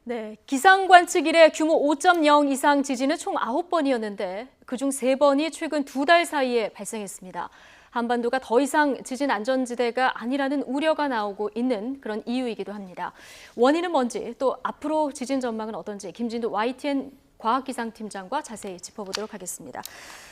네, 기상 관측 이래 규모 5.0 이상 지진은 총 9번이었는데 그중 3번이 최근 2달 사이에 발생했습니다. 한반도가 더 이상 지진 안전지대가 아니라는 우려가 나오고 있는 그런 이유이기도 합니다. 원인은 뭔지 또 앞으로 지진 전망은 어떤지 김진도 YTN 과학기상팀장과 자세히 짚어보도록 하겠습니다.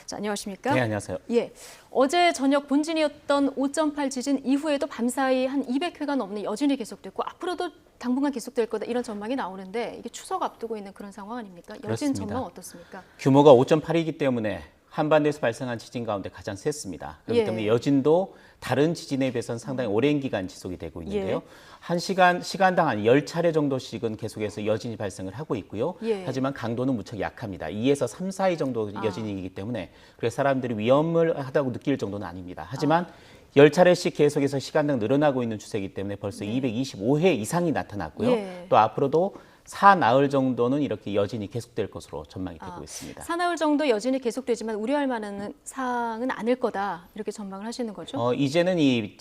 자, 안녕하십니까? 네, 안녕하세요. 예, 어제 저녁 본진이었던 5.8 지진 이후에도 밤사이 한 200회가 넘는 여진이 계속됐고 앞으로도 당분간 계속될 거다 이런 전망이 나오는데 이게 추석 앞두고 있는 그런 상황 아닙니까? 여진 그렇습니다. 전망 어떻습니까? 규모가 5.8이기 때문에 한반도에서 발생한 지진 가운데 가장 셌습니다. 그렇기 예. 때문에 여진도 다른 지진에 비해서는 상당히 오랜 기간 지속이 되고 있는데요. 예. 시간당 한 10차례 정도씩은 계속해서 여진이 발생을 하고 있고요. 예. 하지만 강도는 무척 약합니다. 2에서 3, 4위 정도 여진이기 때문에 그래서 사람들이 위험을 하다고 느낄 정도는 아닙니다. 하지만 10차례씩 계속해서 시간당 늘어나고 있는 추세이기 때문에 벌써 225회 이상이 나타났고요. 예. 또 앞으로도 사나흘 정도는 이렇게 여진이 계속될 것으로 전망이 되고 있습니다. 사나흘 정도 여진이 계속되지만 우려할 만한 사항은 아닐 거다 이렇게 전망을 하시는 거죠? 이제는 이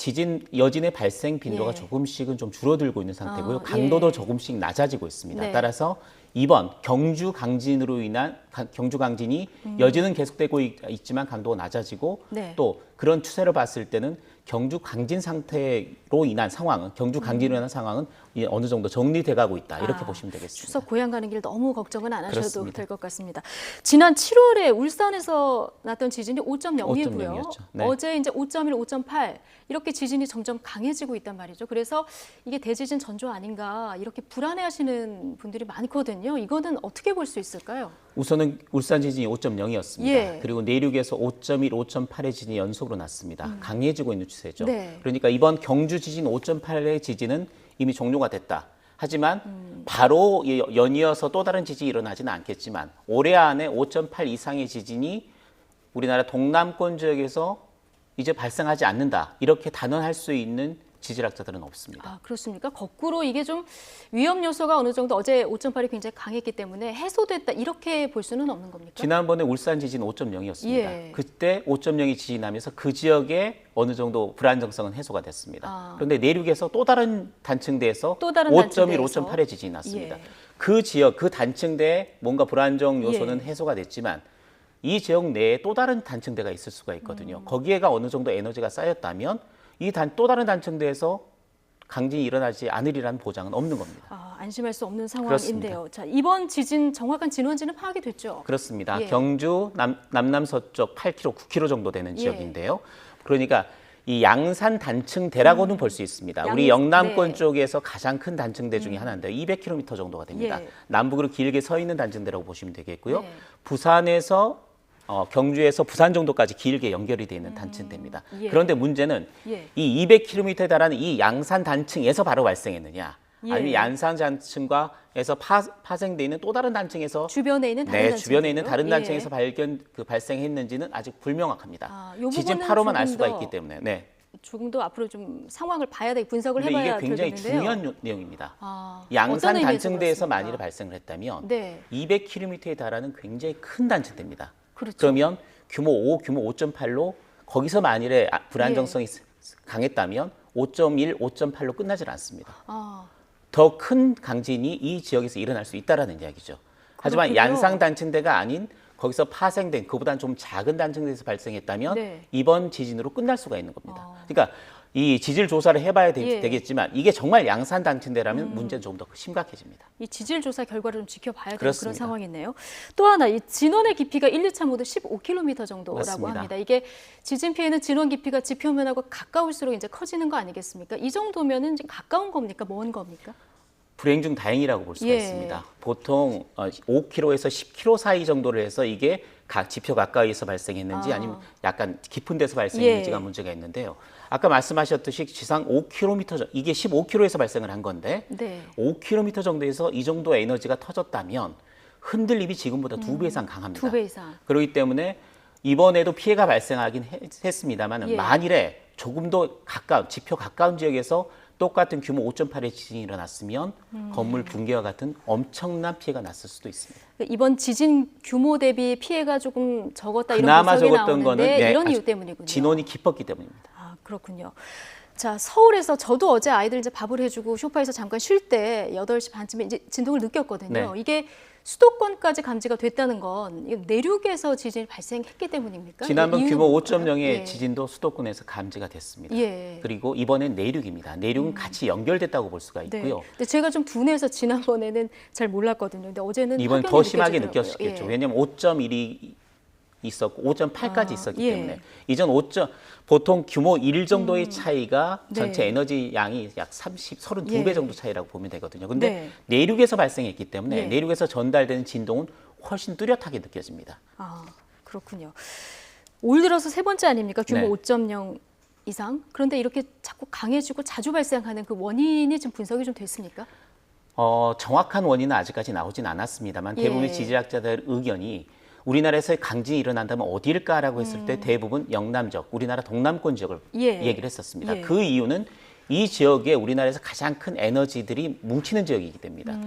여진의 발생 빈도가 예. 조금씩은 좀 줄어들고 있는 상태고요. 예. 강도도 조금씩 낮아지고 있습니다. 네. 따라서 이번 경주 강진으로 인한 경주 강진이 여진은 계속되고 있지만 강도가 낮아지고 네. 또 그런 추세를 봤을 때는 경주 강진 상태로 인한 상황은 경주 강진으로 인한 상황은 이제 어느 정도 정리돼 가고 있다 이렇게 보시면 되겠습니다. 추석 고향 가는 길 너무 걱정은 안 하셔도 그렇습니다. 될 것 같습니다. 지난 7월에 울산에서 났던 지진이 5.0이고요. 5.0이었죠. 네. 어제 이제 5.1, 5.8 이렇게 지진이 점점 강해지고 있단 말이죠. 그래서 이게 대지진 전조 아닌가 이렇게 불안해하시는 분들이 많거든요. 이거는 어떻게 볼 수 있을까요? 우선은 울산 지진이 5.0이었습니다. 예. 그리고 내륙에서 5.1, 5.8의 지진이 연속으로 났습니다. 강해지고 있는 추세죠. 네. 그러니까 이번 경주 지진 5.8의 지진은 이미 종료가 됐다. 하지만 바로 연이어서 또 다른 지진이 일어나지는 않겠지만 올해 안에 5.8 이상의 지진이 우리나라 동남권 지역에서 이제 발생하지 않는다. 이렇게 단언할 수 있는 지질학자들은 없습니다. 아, 그렇습니까? 거꾸로 이게 좀 위험 요소가 어느 정도 어제 5.8이 굉장히 강했기 때문에 해소됐다 이렇게 볼 수는 없는 겁니까? 지난번에 울산 지진 5.0이었습니다. 예. 그때 5.0이 지진하면서 그 지역에 어느 정도 불안정성은 해소가 됐습니다. 그런데 내륙에서 또 다른 단층대에서 또 다른 5.1, 단층대에서. 5.8의 지진이 났습니다. 예. 그 지역, 그 단층대에 뭔가 불안정 요소는 예. 해소가 됐지만 이 지역 내에 또 다른 단층대가 있을 수가 있거든요. 거기에가 어느 정도 에너지가 쌓였다면 또 다른 단층대에서 강진이 일어나지 않으리라는 보장은 없는 겁니다. 아, 안심할 수 없는 상황인데요. 그렇습니다. 자, 이번 지진 정확한 진원지는 파악이 됐죠? 그렇습니다. 예. 경주 남남서쪽 8km, 9km 정도 되는 예. 지역인데요. 그러니까 이 양산 단층대라고는 볼 수 있습니다. 우리 영남권 네. 쪽에서 가장 큰 단층대 중에 하나인데요. 200km 정도가 됩니다. 예. 남북으로 길게 서 있는 단층대라고 보시면 되겠고요. 네. 부산에서 경주에서 부산 정도까지 길게 연결이 되어 있는 단층대입니다. 예. 그런데 문제는 예. 이 200km에 달하는 이 양산 단층에서 바로 발생했느냐, 예. 아니면 양산 단층과에서 파생되어 있는 또 다른 단층에서 주변에 있는 다른 단층. 주변에 있는 다른 단층에서 발생했는지는 아직 불명확합니다. 아, 요 지진 부분은 파로만 알 조금 수가 더 있기 때문에. 네. 조금 더 앞으로 좀 상황을 봐야 돼 분석을 근데 해봐야 이게 굉장히 되겠는데요. 중요한 내용입니다. 아, 양산 어떤 의미에서 단층대에서 그렇습니까? 만일에 발생을 했다면 네. 200km에 달하는 굉장히 큰 단층대입니다. 그렇죠. 그러면 규모 5, 규모 5.8로 거기서 만일에 불안정성이 예. 강했다면 5.1, 5.8로 끝나질 않습니다. 아, 더 큰 강진이 이 지역에서 일어날 수 있다라는 이야기죠. 하지만 그렇군요. 양상 단층대가 아닌 거기서 파생된 그보다는 좀 작은 단층대에서 발생했다면 네. 이번 지진으로 끝날 수가 있는 겁니다. 그러니까 이 지질 조사를 해봐야 예. 되겠지만 이게 정말 양산 단층대라면 문제는 좀 더 심각해집니다. 이 지질 조사 결과를 좀 지켜봐야 되는 그렇습니다. 그런 상황이네요. 또 하나, 이 진원의 깊이가 1, 2차 모두 15km 정도라고 맞습니다. 합니다. 이게 지진 피해는 진원 깊이가 지표면하고 가까울수록 이제 커지는 거 아니겠습니까? 이 정도면은 이제 가까운 겁니까? 먼 겁니까? 불행 중 다행이라고 볼 수가 예. 있습니다. 보통 5km에서 10km 사이 정도를 해서 이게 각 지표 가까이에서 발생했는지 아니면 약간 깊은 데서 발생했는지가 예. 문제가 있는데요. 아까 말씀하셨듯이 지상 5km, 이게 15km에서 발생을 한 건데 네. 5km 정도에서 이 정도 에너지가 터졌다면 흔들림이 지금보다 2배 이상 강합니다. 2배 이상. 그렇기 때문에 이번에도 피해가 발생하긴 했습니다만 예. 만일에 조금 더 지표 가까운 지역에서 똑같은 규모 5.8의 지진이 일어났으면 건물 붕괴와 같은 엄청난 피해가 났을 수도 있습니다. 이번 지진 규모 대비 피해가 조금 적었다 이런 그나마 분석이 적었던 나오는데 거는 이런 아주 이유 때문이군요. 진원이 깊었기 때문입니다. 아, 그렇군요. 자, 서울에서 저도 어제 아이들 이제 밥을 해주고 소파에서 잠깐 쉴 때 8시 반쯤에 이제 진동을 느꼈거든요. 네. 이게 수도권까지 감지가 됐다는 건 이게 내륙에서 지진이 발생했기 때문입니까? 지난번 이유는 규모 뭘까요? 5.0의 예. 지진도 수도권에서 감지가 됐습니다. 예. 그리고 이번엔 내륙입니다. 내륙은 같이 연결됐다고 볼 수가 네. 있고요. 근데 제가 좀 둔해서 지난번에는 잘 몰랐거든요. 근데 어제는 이번 확연히 더 심하게 느껴지더라고요. 느꼈겠죠. 예. 왜냐하면 5.1이 있었고 5.8까지 있었기 예. 때문에 이전 보통 규모 1 정도의 차이가 네. 전체 에너지 양이 약 32배 예. 정도 차이라고 보면 되거든요. 근데 네. 내륙에서 발생했기 때문에 예. 내륙에서 전달되는 진동은 훨씬 뚜렷하게 느껴집니다. 아, 그렇군요. 올 들어서 세 번째 아닙니까? 규모 네. 5.0 이상. 그런데 이렇게 자꾸 강해지고 자주 발생하는 그 원인이 지금 분석이 좀 됐습니까? 정확한 원인은 아직까지 나오진 않았습니다만 대부분의 예. 지질학자들 의견이 우리나라에서 강진이 일어난다면 어디일까라고 했을 때 대부분 영남적, 우리나라 동남권 지역을 예. 얘기를 했었습니다. 예. 그 이유는 이 지역에 우리나라에서 가장 큰 에너지들이 뭉치는 지역이기 때문입니다.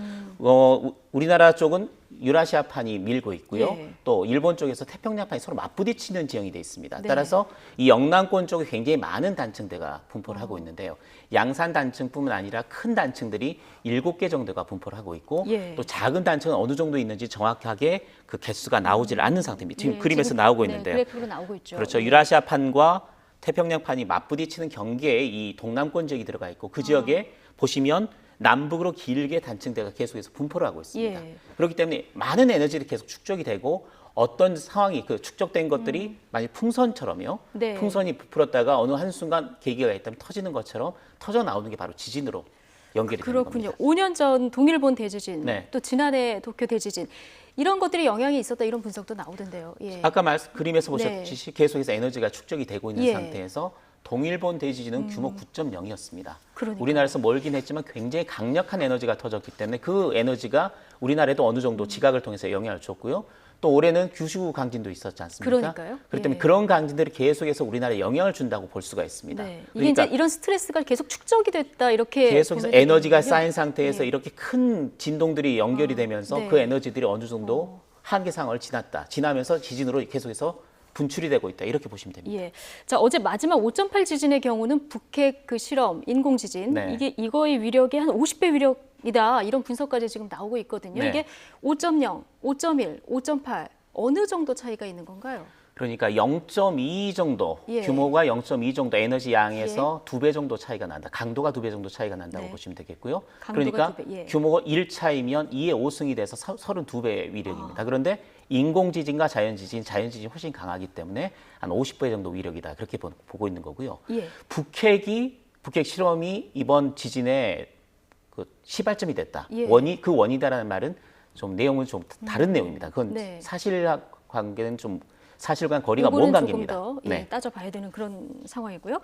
우리나라 쪽은 유라시아판이 밀고 있고요. 예. 또 일본 쪽에서 태평양판이 서로 맞부딪히는 지형이 돼 있습니다. 네. 따라서 이 영남권 쪽에 굉장히 많은 단층대가 분포를 하고 있는데요. 양산 단층뿐만 아니라 큰 단층들이 7개 정도가 분포를 하고 있고 예. 또 작은 단층은 어느 정도 있는지 정확하게 그 개수가 나오질 않는 상태입니다. 지금 예, 그림에서 지금, 나오고 네, 있는데요. 그래프로 나오고 있죠. 그렇죠. 예. 유라시아판과 태평양판이 맞부딪히는 경계에 이 동남권 지역이 들어가 있고 그 지역에 보시면 남북으로 길게 단층대가 계속해서 분포를 하고 있습니다. 예. 그렇기 때문에 많은 에너지들이 계속 축적이 되고 어떤 상황이 그 축적된 것들이 만약 풍선처럼요. 네. 풍선이 부풀었다가 어느 한순간 계기가 있다면 터지는 것처럼 터져 나오는 게 바로 지진으로 연결이 되는 그렇군요. 겁니다. 5년 전 동일본 대지진, 네. 또 지난해 도쿄 대지진 이런 것들이 영향이 있었다 이런 분석도 나오던데요. 예. 아까 그림에서 네. 보셨듯이 계속해서 에너지가 축적이 되고 있는 예. 상태에서 동일본 대지진은 규모 9.0이었습니다. 그러니까요. 우리나라에서 멀긴 했지만 굉장히 강력한 에너지가 터졌기 때문에 그 에너지가 우리나라에도 어느 정도 지각을 통해서 영향을 줬고요. 또 올해는 규슈 강진도 있었지 않습니까? 그러니까요. 그렇기 때문에 예. 그런 강진들이 계속해서 우리나라에 영향을 준다고 볼 수가 있습니다. 네. 이게 그러니까 이제 이런 스트레스가 계속 축적이 됐다 이렇게 계속해서 보면 에너지가 되겠군요. 쌓인 상태에서 예. 이렇게 큰 진동들이 연결이 되면서 네. 그 에너지들이 어느 정도 한계상을 지나면서 지진으로 계속해서 분출이 되고 있다 이렇게 보시면 됩니다. 예. 자, 어제 마지막 5.8 지진의 경우는 북핵 그 실험, 인공 지진 네. 이게 이거의 위력이 한 50배 위력이다 이런 분석까지 지금 나오고 있거든요. 네. 이게 5.0, 5.1, 5.8 어느 정도 차이가 있는 건가요? 그러니까 0.2 정도 예. 규모가 0.2 정도 에너지 양에서 2배 정도 차이가 난다. 강도가 2배 정도 차이가 난다고 네. 보시면 되겠고요. 강도가 그러니까 2배, 예. 규모가 1차이면 2의 5승이 돼서 32배 위력입니다. 그런데 인공지진과 자연지진 훨씬 강하기 때문에 한 50배 정도 위력이다. 그렇게 보고 있는 거고요. 예. 북핵 실험이 이번 지진의 그 시발점이 됐다. 예. 그 원이다라는 말은 좀 내용은 좀 다른 내용입니다. 그건 네. 사실학 관계는 좀 사실과 거리가 요거는 먼 관계입니다. 조금 더 네. 따져봐야 되는 그런 상황이고요.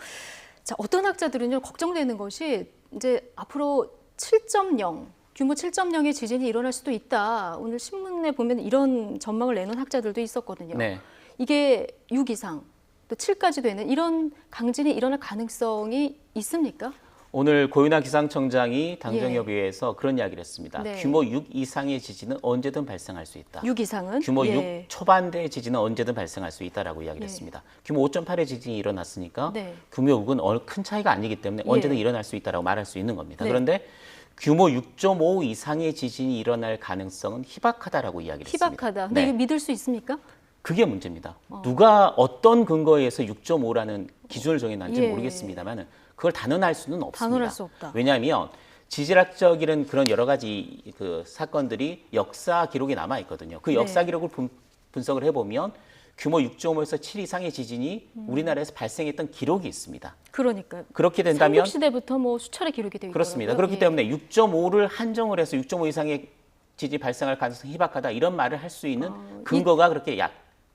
자, 어떤 학자들은요 걱정되는 것이 이제 앞으로 7.0 규모 7.0의 지진이 일어날 수도 있다. 오늘 신문에 보면 이런 전망을 내놓은 학자들도 있었거든요. 네. 이게 6 이상 또 7까지 되는 이런 강진이 일어날 가능성이 있습니까? 오늘 고윤아 기상청장이 당정협의회에서 그런 이야기를 했습니다. 네. 규모 6 이상의 지진은 언제든 발생할 수 있다. 6 이상은 규모 예. 6 초반대의 지진은 언제든 발생할 수 있다라고 이야기를 예. 했습니다. 규모 5.8의 지진이 일어났으니까 네. 규모 6은 큰 차이가 아니기 때문에 예. 언제든 일어날 수 있다라고 말할 수 있는 겁니다. 네. 그런데 규모 6.5 이상의 지진이 일어날 가능성은 희박하다라고 이야기를 했습니다. 희박하다. 근데 네. 이거 믿을 수 있습니까? 그게 문제입니다. 누가 어떤 근거에서 6.5라는 기준을 정해놨는지 예. 모르겠습니다만 그걸 단언할 수는 없습니다. 단언할 수 없다. 왜냐하면 지질학적인 그런 여러 가지 그 사건들이 역사 기록에 남아 있거든요. 그 역사 네. 기록을 분석을 해보면 규모 6.5에서 7 이상의 지진이 우리나라에서 발생했던 기록이 있습니다. 그러니까요. 그렇게 된다면 삼국시대부터 뭐 수차례 기록이 되어 있더라고요. 그렇습니다. 그렇기 예. 때문에 6.5를 한정을 해서 6.5 이상의 지진이 발생할 가능성이 희박하다 이런 말을 할 수 있는 근거가 그렇게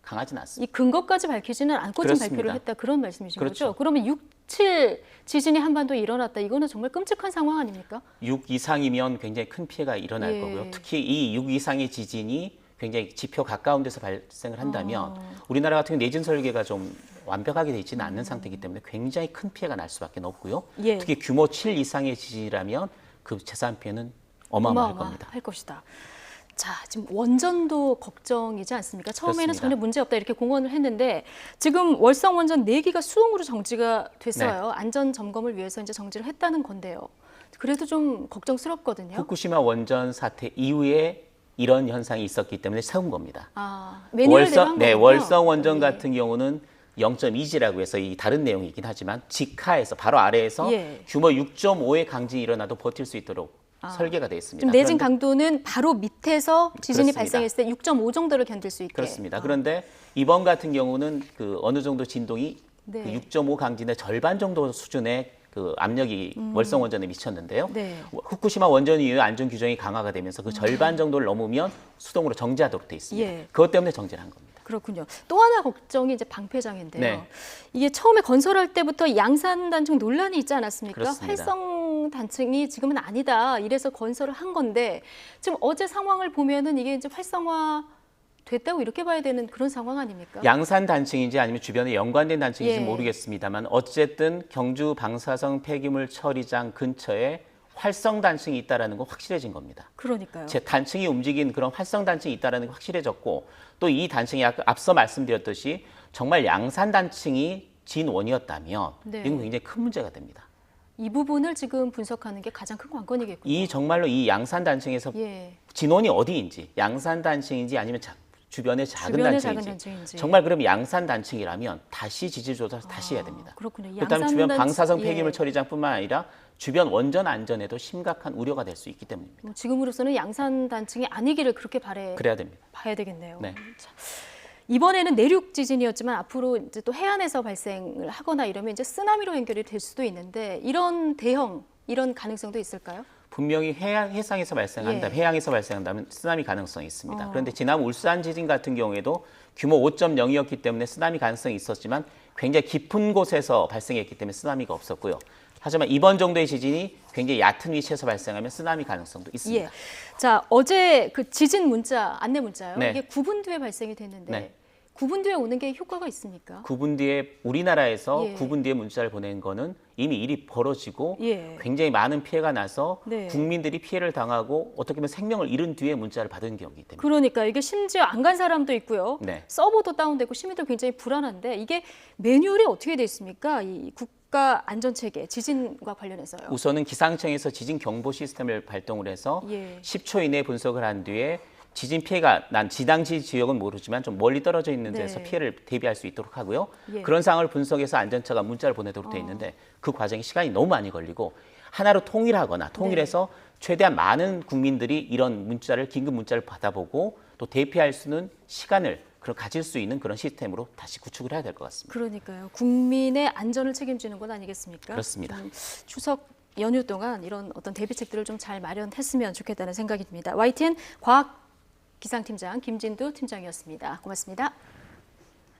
강하진 않습니다. 이 근거까지 밝히지는 않고 지금 그렇습니다. 발표를 했다 그런 말씀이신 그렇죠. 거죠? 그러면 6, 7 지진이 한반도에 일어났다. 이거는 정말 끔찍한 상황 아닙니까? 6 이상이면 굉장히 큰 피해가 일어날 예. 거고요. 특히 이 6 이상의 지진이 굉장히 지표 가까운 데서 발생을 한다면 우리나라 같은 경우 내진 설계가 좀 완벽하게 되어 있지는 않는 상태이기 때문에 굉장히 큰 피해가 날 수밖에 없고요. 예. 특히 규모 7 이상의 지진이라면 그 재산 피해는 어마어마할 겁니다. 할 것이다. 자, 지금 원전도 걱정이지 않습니까? 처음에는 그렇습니다. 전혀 문제 없다 이렇게 공언을 했는데 지금 월성 원전 4기가 수동으로 정지가 됐어요. 네. 안전 점검을 위해서 이제 정지를 했다는 건데요. 그래도 좀 걱정스럽거든요. 후쿠시마 원전 사태 이후에 이런 현상이 있었기 때문에 세운 겁니다. 매뉴얼대로 한 거군요. 월성 원전 예. 같은 경우는 0.2G라고 해서 이 다른 내용이긴 하지만 직하에서 바로 아래에서 예. 규모 6.5의 강진이 일어나도 버틸 수 있도록 설계가 되어 있습니다. 지금 내진 그런데- 강도는 바로 밑에서 지진이 그렇습니다. 발생했을 때 6.5 정도를 견딜 수 있게. 그렇습니다. 그런데 이번 같은 경우는 그 어느 정도 진동이 네. 그 6.5 강진의 절반 정도 수준의 그 압력이 월성 원전에 미쳤는데요. 네. 후쿠시마 원전 이후에 안전 규정이 강화가 되면서 그 절반 정도를 넘으면 수동으로 정지하도록 돼 있습니다. 예. 그것 때문에 정지를 한 겁니다. 그렇군요. 또 하나 걱정이 이제 방패장인데요. 네. 이게 처음에 건설할 때부터 양산 단층 논란이 있지 않았습니까? 그렇습니다. 활성 단층이 지금은 아니다. 이래서 건설을 한 건데 지금 어제 상황을 보면은 이게 이제 활성화 됐다고 이렇게 봐야 되는 그런 상황 아닙니까? 양산 단층인지 아니면 주변에 연관된 단층인지 예. 모르겠습니다만 어쨌든 경주 방사성 폐기물 처리장 근처에 활성 단층이 있다라는 건 확실해진 겁니다. 그러니까요. 제 단층이 움직인 그런 활성 단층이 있다라는 게 확실해졌고 또 이 단층이 앞서 말씀드렸듯이 정말 양산 단층이 진원이었다면 네. 이건 굉장히 큰 문제가 됩니다. 이 부분을 지금 분석하는 게 가장 큰 관건이겠군요. 이 정말로 이 양산 단층에서 예. 진원이 어디인지 양산 단층인지 아니면 주변의 작은 주변의 단층인지, 작은 단층인지. 정말 그럼 양산 단층이라면 다시 지질 조사를 다시 해야 됩니다. 그렇군요. 그다음에 양산 주변 단층- 방사성 예. 폐기물 처리장뿐만 아니라 주변 원전 안전에도 심각한 우려가 될 수 있기 때문입니다. 뭐 지금으로서는 양산 단층이 아니기를 그렇게 그래야 됩니다. 봐야 되겠네요. 네. 자, 이번에는 내륙 지진이었지만 앞으로 이제 또 해안에서 발생을 하거나 이러면 이제 쓰나미로 연결이 될 수도 있는데 이런 대형 이런 가능성도 있을까요? 분명히 해상에서 발생한다면, 예. 해양에서 발생한다면 쓰나미 가능성이 있습니다. 그런데 지난 울산 지진 같은 경우에도 규모 5.0이었기 때문에 쓰나미 가능성이 있었지만 굉장히 깊은 곳에서 발생했기 때문에 쓰나미가 없었고요. 하지만 이번 정도의 지진이 굉장히 얕은 위치에서 발생하면 쓰나미 가능성도 있습니다. 예. 자, 어제 그 지진 문자, 안내 문자요. 네. 이게 9분 뒤에 발생이 됐는데 네. 9분 뒤에 오는 게 효과가 있습니까? 9분 뒤에 우리나라에서 예. 9분 뒤에 문자를 보낸 거는 이미 일이 벌어지고 예. 굉장히 많은 피해가 나서 네. 국민들이 피해를 당하고 어떻게 보면 생명을 잃은 뒤에 문자를 받은 경우이기 때문에 그러니까 이게 심지어 안 간 사람도 있고요. 네. 서버도 다운되고 시민들 굉장히 불안한데 이게 매뉴얼이 어떻게 돼 있습니까? 이 국가 안전 체계 지진과 관련해서요. 우선은 기상청에서 지진 경보 시스템을 발동을 해서 예. 10초 이내 분석을 한 뒤에 지진 피해가 난 지당시 지역은 모르지만 좀 멀리 떨어져 있는 데서 네. 피해를 대비할 수 있도록 하고요. 예. 그런 상황을 분석해서 안전처가 문자를 보내도록 돼 있는데 그 과정이 시간이 너무 많이 걸리고 하나로 통일하거나 통일해서 최대한 많은 국민들이 이런 문자를 긴급 문자를 받아보고 또 대피할 수 있는 시간을 가질 수 있는 그런 시스템으로 다시 구축을 해야 될 것 같습니다. 그러니까요. 국민의 안전을 책임지는 건 아니겠습니까? 그렇습니다. 추석 연휴 동안 이런 어떤 대비책들을 좀 잘 마련했으면 좋겠다는 생각이 듭니다. YTN 과학 기상팀장 김진두 팀장이었습니다. 고맙습니다.